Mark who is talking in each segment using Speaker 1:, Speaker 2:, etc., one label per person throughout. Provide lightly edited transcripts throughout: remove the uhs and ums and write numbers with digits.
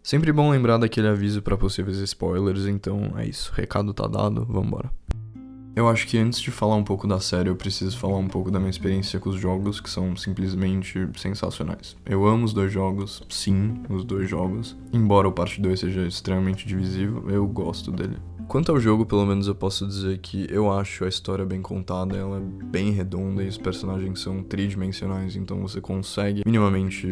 Speaker 1: Sempre bom lembrar daquele aviso para possíveis spoilers, então é isso, recado tá dado, vambora. Eu acho que antes de falar um pouco da série, eu preciso falar um pouco da minha experiência com os jogos, que são simplesmente sensacionais. Eu amo os dois jogos, sim, os dois jogos. Embora o Parte 2 seja extremamente divisível, eu gosto dele. Quanto ao jogo, pelo menos eu posso dizer que eu acho a história bem contada, ela é bem redonda e os personagens são tridimensionais, então você consegue minimamente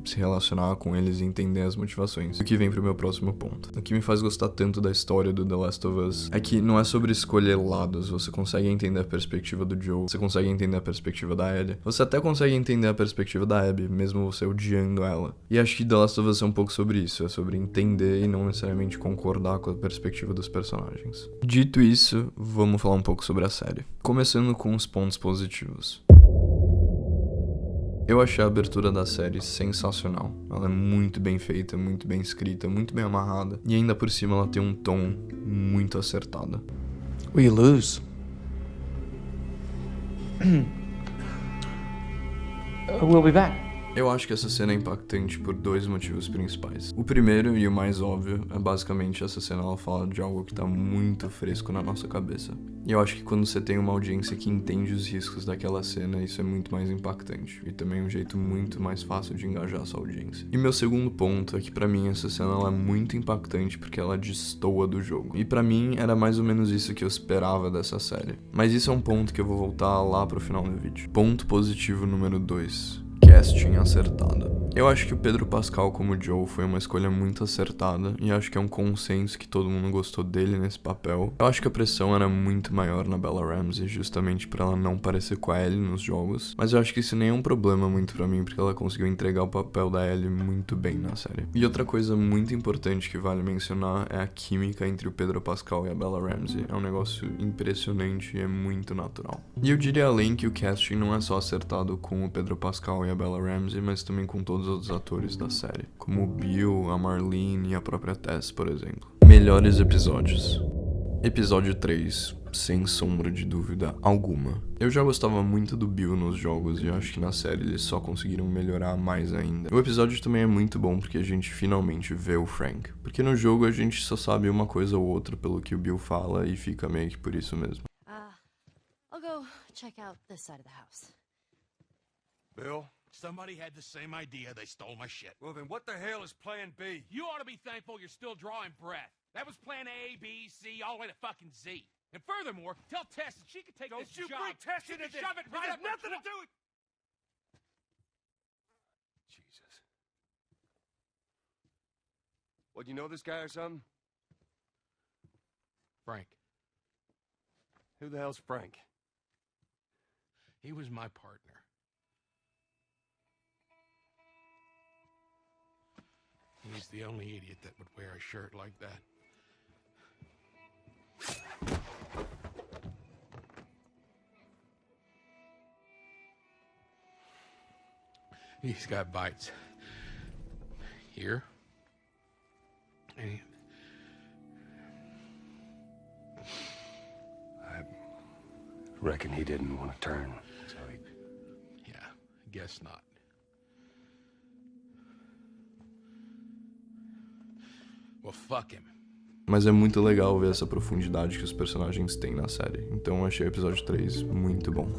Speaker 1: se relacionar com eles e entender as motivações. O que vem pro meu próximo ponto. O que me faz gostar tanto da história do The Last of Us é que não é sobre escolher lados, você consegue entender a perspectiva do Joel, você consegue entender a perspectiva da Ellie, você até consegue entender a perspectiva da Abby, mesmo você odiando ela. E acho que The Last of Us é um pouco sobre isso, é sobre entender e não necessariamente concordar com a perspectiva dos personagens. Dito isso, vamos falar um pouco sobre a série. Começando com os pontos positivos. Eu achei a abertura da série sensacional. Ela é muito bem feita, muito bem escrita, muito bem amarrada. E ainda por cima ela tem um tom muito acertado.
Speaker 2: We lose. We'll be back.
Speaker 1: Eu acho que essa cena é impactante por dois motivos principais. O primeiro, e o mais óbvio, é basicamente essa cena ela fala de algo que tá muito fresco na nossa cabeça. E eu acho que quando você tem uma audiência que entende os riscos daquela cena, isso é muito mais impactante. E também um jeito muito mais fácil de engajar essa audiência. E meu segundo ponto é que pra mim essa cena ela é muito impactante porque ela destoa do jogo. E pra mim era mais ou menos isso que eu esperava dessa série. Mas isso é um ponto que eu vou voltar lá pro final do vídeo. Ponto positivo número 2. Casting acertado. Eu acho que o Pedro Pascal como Joe foi uma escolha muito acertada e acho que é um consenso que todo mundo gostou dele nesse papel. Eu acho que a pressão era muito maior na Bella Ramsey justamente pra ela não parecer com a Ellie nos jogos, mas eu acho que isso nem é um problema muito pra mim porque ela conseguiu entregar o papel da Ellie muito bem na série. E outra coisa muito importante que vale mencionar é a química entre o Pedro Pascal e a Bella Ramsey. É um negócio impressionante e é muito natural. E eu diria além que o casting não é só acertado com o Pedro Pascal e a Bella Ramsey, mas também com todos os outros atores da série, como o Bill, a Marlene e a própria Tess, por exemplo. Melhores episódios. Episódio 3, sem sombra de dúvida alguma. Eu já gostava muito do Bill nos jogos e acho que na série eles só conseguiram melhorar mais ainda. O episódio também é muito bom porque a gente finalmente vê o Frank, porque no jogo a gente só sabe uma coisa ou outra pelo que o Bill fala e fica meio que por isso mesmo.
Speaker 3: I'll go check out this side of the house.
Speaker 4: Bill, somebody had the same idea. They stole my shit.
Speaker 5: Well, then what the hell is Plan B?
Speaker 4: You ought to be thankful you're still drawing breath. That was Plan A, B, C, all the way to fucking Z. And furthermore, tell Tess that she can take
Speaker 5: Don't
Speaker 4: this
Speaker 5: you
Speaker 4: job.
Speaker 5: bring Tess
Speaker 4: She
Speaker 5: into
Speaker 4: can
Speaker 5: this.
Speaker 4: shove it
Speaker 5: This
Speaker 4: right
Speaker 5: has
Speaker 4: up her
Speaker 5: nothing to
Speaker 4: throat.
Speaker 5: do with... Jesus. What, you know this guy or something?
Speaker 4: Frank,
Speaker 5: Who the hell's Frank?
Speaker 4: he was my partner. He's the only idiot that would wear a shirt like that. He's got bites. Here. And
Speaker 5: I reckon he didn't want to turn, so he...
Speaker 4: yeah, guess not. Well, fuck him.
Speaker 1: Mas é muito legal ver essa profundidade que os personagens têm na série, então eu achei o episódio 3 muito bom.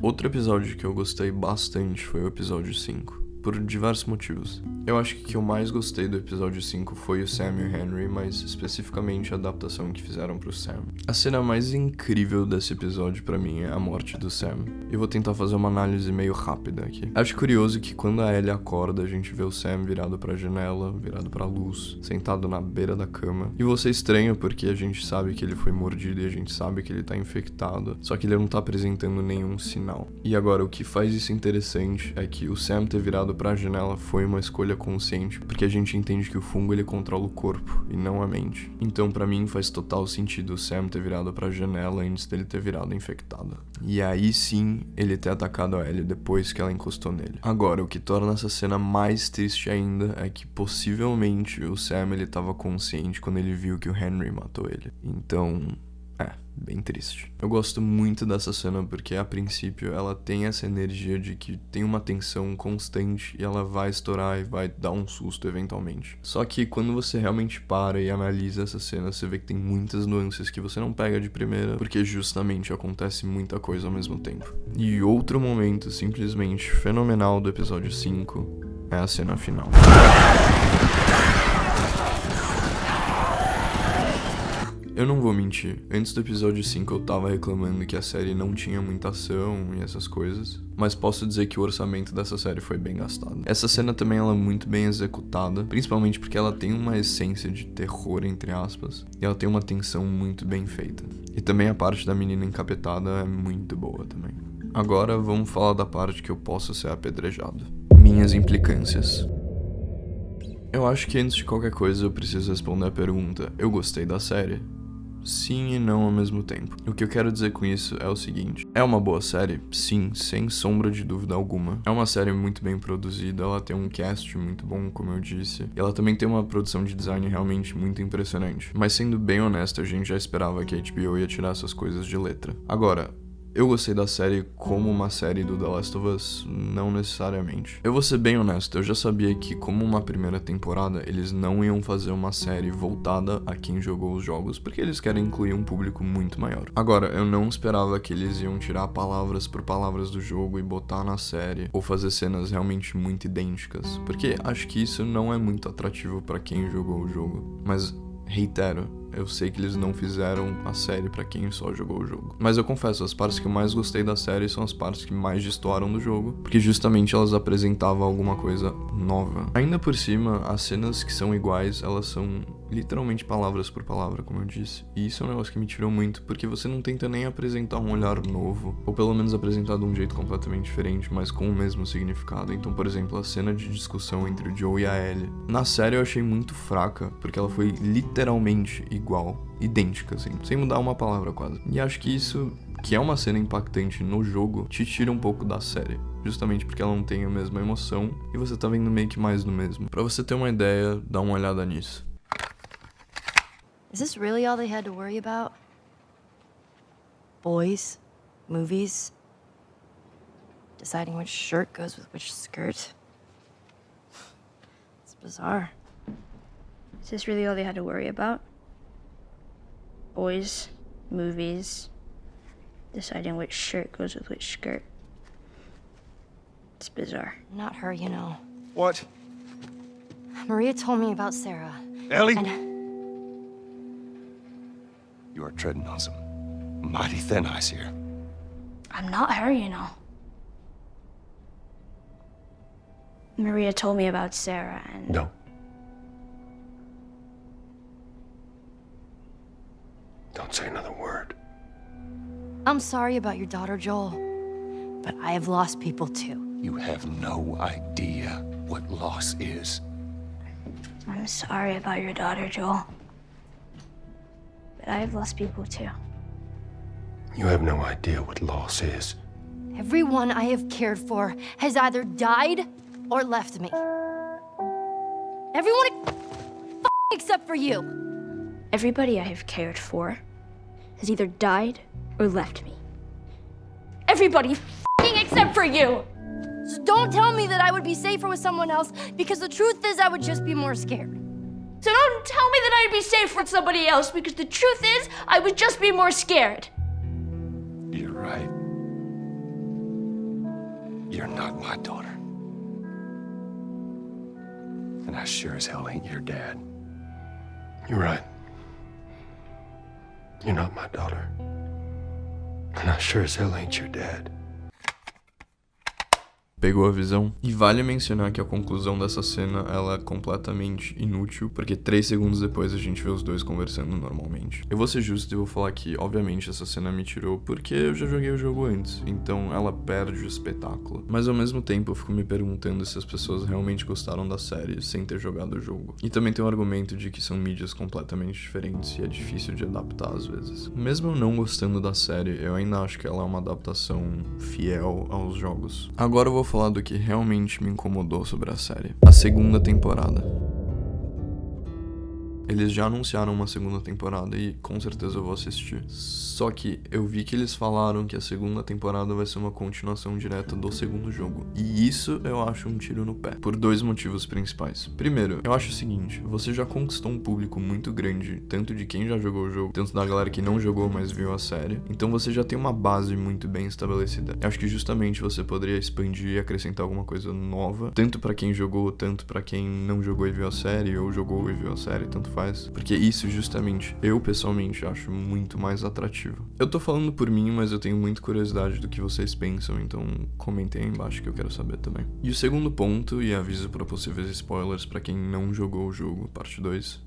Speaker 1: Outro episódio que eu gostei bastante foi o episódio 5, por diversos motivos. Eu acho que o que eu mais gostei do episódio 5 foi o Sam e o Henry, mas especificamente a adaptação que fizeram pro Sam. A cena mais incrível desse episódio pra mim é a morte do Sam. Eu vou tentar fazer uma análise meio rápida aqui. Acho curioso que quando a Ellie acorda, a gente vê o Sam virado pra janela, virado pra luz, sentado na beira da cama. E você estranha porque a gente sabe que ele foi mordido e a gente sabe que ele tá infectado, só que ele não tá apresentando nenhum sinal. E agora, o que faz isso interessante é que o Sam ter virado pra janela foi uma escolha consciente, porque a gente entende que o fungo ele controla o corpo e não a mente. Então pra mim faz total sentido o Sam ter virado pra janela antes dele ter virado infectado. E aí sim, ele ter atacado a Ellie depois que ela encostou nele. Agora, o que torna essa cena mais triste ainda é que possivelmente o Sam ele tava consciente quando ele viu que o Henry matou ele. Então, Bem triste. Eu gosto muito dessa cena porque, a princípio, ela tem essa energia de que tem uma tensão constante e ela vai estourar e vai dar um susto eventualmente. Só que quando você realmente para e analisa essa cena, você vê que tem muitas nuances que você não pega de primeira, porque justamente acontece muita coisa ao mesmo tempo. E outro momento simplesmente fenomenal do episódio 5 é a cena final. Eu não vou mentir, antes do episódio 5 eu tava reclamando que a série não tinha muita ação e essas coisas, mas posso dizer que o orçamento dessa série foi bem gastado. Essa cena também ela é muito bem executada, principalmente porque ela tem uma essência de terror, entre aspas, e ela tem uma tensão muito bem feita. E também a parte da menina encapetada é muito boa também. Agora vamos falar da parte que eu posso ser apedrejado. Minhas implicâncias. Eu acho que antes de qualquer coisa eu preciso responder a pergunta: eu gostei da série? Sim e não ao mesmo tempo. O que eu quero dizer com isso é o seguinte: é uma boa série? Sim, sem sombra de dúvida alguma. É uma série muito bem produzida, ela tem um cast muito bom, como eu disse, e ela também tem uma produção de design realmente muito impressionante. Mas sendo bem honesto, a gente já esperava que a HBO ia tirar essas coisas de letra. Agora, eu gostei da série como uma série do The Last of Us? Não necessariamente. Eu vou ser bem honesto, eu já sabia que como uma primeira temporada, eles não iam fazer uma série voltada a quem jogou os jogos, porque eles querem incluir um público muito maior. Agora, eu não esperava que eles iam tirar palavras por palavras do jogo e botar na série, ou fazer cenas realmente muito idênticas, porque acho que isso não é muito atrativo pra quem jogou o jogo. Mas, reitero, eu sei que eles não fizeram a série pra quem só jogou o jogo. Mas eu confesso, as partes que eu mais gostei da série são as partes que mais destoaram do jogo, porque justamente elas apresentavam alguma coisa nova. Ainda por cima, as cenas que são iguais, elas são literalmente palavras por palavra, como eu disse. E isso é um negócio que me tirou muito, porque você não tenta nem apresentar um olhar novo, ou pelo menos apresentar de um jeito completamente diferente, mas com o mesmo significado. Então, por exemplo, a cena de discussão entre o Joe e a Ellie. Na série eu achei muito fraca, porque ela foi literalmente igual, idêntica, assim, sem mudar uma palavra quase. E acho que isso, que é uma cena impactante no jogo, te tira um pouco da série, justamente porque ela não tem a mesma emoção e você tá vendo meio que mais do mesmo. Pra você ter uma ideia, dá uma olhada nisso.
Speaker 3: Is this really all they had to worry about? Boys, movies, deciding which shirt goes with which skirt. It's bizarre.
Speaker 6: Is this really all they had to worry about? Boys, movies, deciding which shirt goes with which skirt. It's bizarre.
Speaker 3: Not her, you know.
Speaker 5: What?
Speaker 3: Maria told me about Sarah.
Speaker 5: Ellie?
Speaker 3: And
Speaker 5: You are treading on some mighty thin ice here.
Speaker 6: I'm not her, you know. Maria told me about Sarah and...
Speaker 5: No. Don't say another word.
Speaker 3: I'm sorry about your daughter, Joel, but I have lost people too.
Speaker 5: You have no idea what loss is.
Speaker 6: I'm sorry about your daughter, Joel. But I have lost people too.
Speaker 5: You have no idea what loss is.
Speaker 3: Everyone I have cared for has either died or left me. Everyone except for you.
Speaker 6: Everybody I have cared for has either died or left me. Everybody except for you!
Speaker 3: So don't tell me that I would be safer with someone else, because the truth is I would just be more scared.
Speaker 6: So don't tell me that I'd be safe with somebody else, because the truth is I would just be more scared.
Speaker 5: You're right. You're not my daughter. And I sure as hell ain't your dad. You're right. You're not my daughter. And I sure as hell ain't your dad.
Speaker 1: Pegou a visão? E vale mencionar que a conclusão dessa cena ela é completamente inútil, porque 3 segundos depois a gente vê os dois conversando normalmente. Eu vou ser justo e vou falar que, obviamente, essa cena me tirou porque eu já joguei o jogo antes, então ela perde o espetáculo. Mas ao mesmo tempo eu fico me perguntando se as pessoas realmente gostaram da série sem ter jogado o jogo. E também tem o argumento de que são mídias completamente diferentes e é difícil de adaptar às vezes. Mesmo eu não gostando da série, eu ainda acho que ela é uma adaptação fiel aos jogos. Agora eu vou falar do que realmente me incomodou sobre a série. A segunda temporada. Eles já anunciaram uma segunda temporada e com certeza eu vou assistir. Só que eu vi que eles falaram que a segunda temporada vai ser uma continuação direta do segundo jogo. E isso eu acho um tiro no pé, por 2 motivos principais. Primeiro, eu acho o seguinte, você já conquistou um público muito grande, tanto de quem já jogou o jogo, tanto da galera que não jogou, mas viu a série. Então você já tem uma base muito bem estabelecida. Eu acho que justamente você poderia expandir e acrescentar alguma coisa nova, tanto pra quem jogou, tanto pra quem não jogou e viu a série, ou jogou e viu a série, tanto faz. Porque isso justamente, eu pessoalmente acho muito mais atrativo. Eu tô falando por mim, mas eu tenho muita curiosidade do que vocês pensam, então comentem aí embaixo que eu quero saber também. E o segundo ponto, e aviso para possíveis spoilers pra quem não jogou o jogo, parte 2,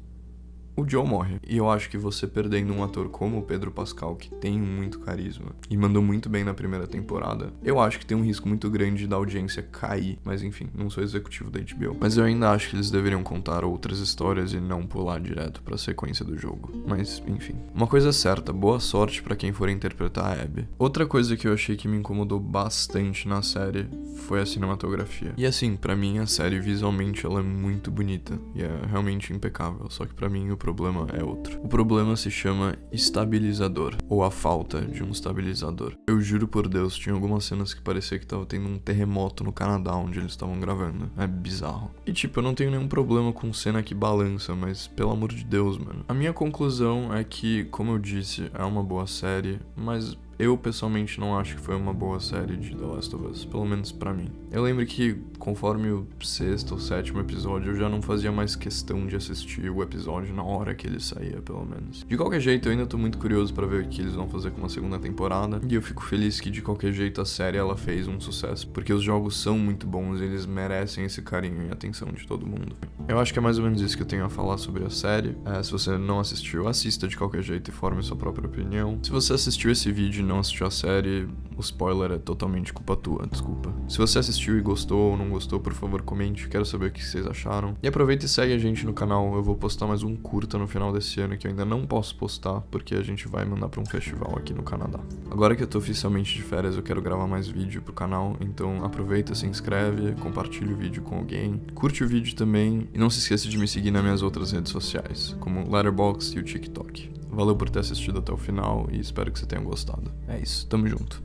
Speaker 1: o Joel morre. E eu acho que você perdendo um ator como o Pedro Pascal, que tem muito carisma e mandou muito bem na primeira temporada, eu acho que tem um risco muito grande da audiência cair. Mas enfim, não sou executivo da HBO. Mas eu ainda acho que eles deveriam contar outras histórias e não pular direto pra sequência do jogo. Mas enfim. Uma coisa é certa, boa sorte pra quem for interpretar a Abby. Outra coisa que eu achei que me incomodou bastante na série foi a cinematografia. E assim, pra mim a série visualmente ela é muito bonita e é realmente impecável. Só que pra mim o problema é outro. O problema se chama estabilizador, ou a falta de um estabilizador. Eu juro por Deus, tinha algumas cenas que parecia que tava tendo um terremoto no Canadá onde eles estavam gravando. É bizarro. E tipo, eu não tenho nenhum problema com cena que balança, mas pelo amor de Deus, mano. A minha conclusão é que, como eu disse, é uma boa série, mas eu pessoalmente não acho que foi uma boa série de The Last of Us, pelo menos pra mim. Eu lembro que conforme o 6º ou 7º episódio eu já não fazia mais questão de assistir o episódio na hora que ele saía, pelo menos. De qualquer jeito, eu ainda tô muito curioso pra ver o que eles vão fazer com uma segunda temporada, e eu fico feliz que de qualquer jeito a série ela fez um sucesso, porque os jogos são muito bons e eles merecem esse carinho e atenção de todo mundo. Eu acho que é mais ou menos isso que eu tenho a falar sobre a série. Se você não assistiu, assista de qualquer jeito e forme sua própria opinião. Se você assistiu esse vídeo e não assistiu a série, o spoiler é totalmente culpa tua, desculpa. Se você assistiu e gostou ou não gostou, por favor comente, quero saber o que vocês acharam. E aproveita e segue a gente no canal, eu vou postar mais um curta no final desse ano que eu ainda não posso postar, porque a gente vai mandar pra um festival aqui no Canadá. Agora que eu tô oficialmente de férias, eu quero gravar mais vídeo pro canal, então aproveita, se inscreve, compartilha o vídeo com alguém, curte o vídeo também, e não se esqueça de me seguir nas minhas outras redes sociais, como o Letterboxd e o TikTok. Valeu por ter assistido até o final e espero que você tenha gostado. É isso, tamo junto.